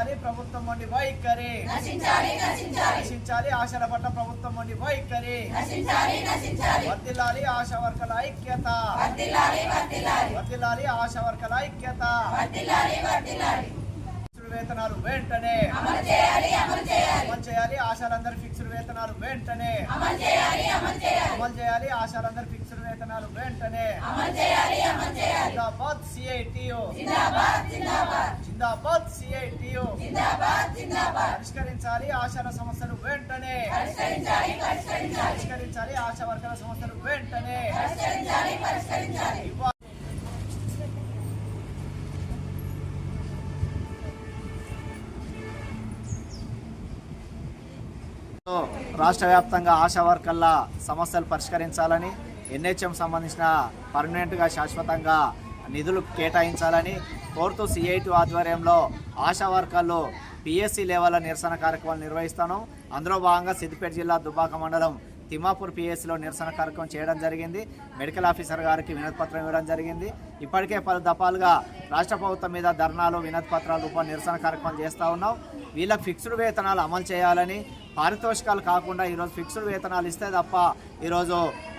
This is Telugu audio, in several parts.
నశించాలి ప్రభుత్వం మొండి వైఖరి, నశించాలి ఆశల పట్ల ప్రభుత్వం మొండి వైఖరి, వర్ధిల్లాలి ఆశా వర్కర్ల ఐక్యత, వర్ధిల్లాలి ఆశా వర్కర్ల ఐక్యత. వేతనాలు వెంటనే అమలు చేయాలి, ఆశాలందరూ ఫిక్స్డ్ వేతనాలు వెంటనే అమలు చేయాలి, ఆశాలందరూ ఫిక్స్డ్ వేతనాలు వెంటనే జిందాబాద్ సిఐటియు, జిందాబాద్ సిఐటియు, పరిష్కరించాలి ఆశాల సమస్యలు వెంటనే, పరిష్కరించాలి ఆశా వర్కర్ల సమస్యలు వెంటనే. రాష్ట్ర వ్యాప్తంగా ఆశా వర్కర్ల సమస్యలు పరిష్కరించాలని, ఎన్హెచ్ఎం సంబంధించిన పర్మనెంట్గా శాశ్వతంగా నిధులు కేటాయించాలని కోరుతూ సిఐటి ఆధ్వర్యంలో ఆశా వర్కర్లు పిఎస్సి లెవెల్ నిరసన కార్యక్రమాలు నిర్వహిస్తాను. అందులో భాగంగా సిద్దిపేట జిల్లా దుబ్బాక మండలం తిమ్మాపూర్ పిఎస్సిలో నిరసన కార్యక్రమం చేయడం జరిగింది. మెడికల్ ఆఫీసర్ గారికి వినతి పత్రం ఇవ్వడం జరిగింది. ఇప్పటికే పలు దఫాలుగా రాష్ట్ర ప్రభుత్వం మీద ధర్నాలు, వినతి పత్రాల రూపంలో నిరసన కార్యక్రమం చేస్తూ ఉన్నాం. వీళ్ళకి ఫిక్స్డ్ వేతనాలు అమలు చేయాలని, పారితోషికాలు కాకుండా ఈరోజు ఫిక్స్డ్ వేతనాలు ఇస్తే తప్ప ఈరోజు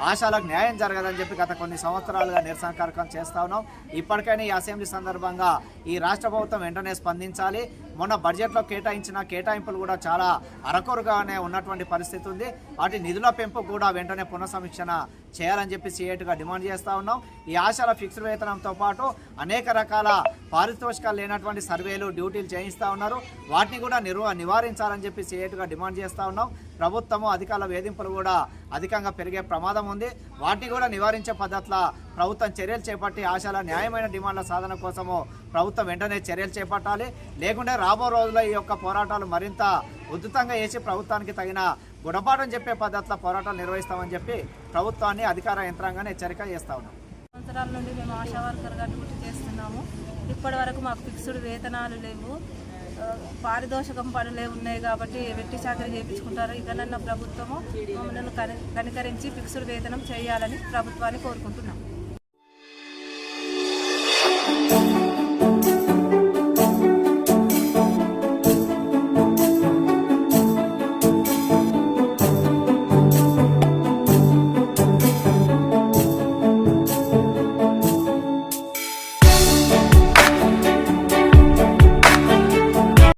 ఆశాలకు న్యాయం జరగదని చెప్పి గత కొన్ని సంవత్సరాలుగా నిరసన కార్యక్రమం చేస్తూ ఉన్నాం. ఇప్పటికైనా ఈ అసెంబ్లీ సందర్భంగా ఈ రాష్ట్ర ప్రభుత్వం వెంటనే స్పందించాలి. మొన్న బడ్జెట్లో కేటాయించిన కేటాయింపులు కూడా చాలా అరకొరగానే ఉన్నటువంటి పరిస్థితి ఉంది. వాటి నిధుల పెంపు కూడా వెంటనే పునఃసమీక్షణ చేయాలని చెప్పి సిఐటిగా డిమాండ్ చేస్తూ ఉన్నాం. ఈ ఆశాల ఫిక్స్డ్ వేతనంతో పాటు అనేక రకాల పారితోషికాలు లేనటువంటి సర్వేలు, డ్యూటీలు చేయిస్తూ ఉన్నారు. వాటిని కూడా నివారించాలని చెప్పి సిఐటిగా డిమాండ్ చేస్తూ ఉన్నాం. ప్రభుత్వము అధికారుల వేధింపులు కూడా అధికంగా పెరిగే ప్రమాదం ఉంది. వాటిని కూడా నివారించే పద్ధతిలో ప్రభుత్వం చర్యలు చేపట్టి ఆశాల న్యాయమైన డిమాండ్ల సాధన కోసము ప్రభుత్వం వెంటనే చర్యలు చేపట్టాలి. లేకుంటే రాబో రోజుల్లో ఈ యొక్క పోరాటాలు మరింత ఉధృతంగా చేసి ప్రభుత్వానికి తగిన గుణపాఠం చెప్పే పద్ధతిలో పోరాటాలు నిర్వహిస్తామని చెప్పి ప్రభుత్వాన్ని, అధికార యంత్రాంగాన్ని హెచ్చరిక చేస్తూ ఉన్నాం. సంవత్సరాల నుండి మేము ఆశా వర్కర్గా డ్యూటీ చేస్తున్నాము. ఇప్పటి వరకు మాకు ఫిక్స్డ్ వేతనాలు లేవు, పారితోషికం పనులే ఉన్నాయి కాబట్టి వెట్టి చాకరీ చేయించుకుంటారు. ఇకనన్నా ప్రభుత్వము మమ్మల్ని కనికరించి ఫిక్స్డ్ వేతనం చేయాలని ప్రభుత్వాన్ని కోరుకుంటున్నాం.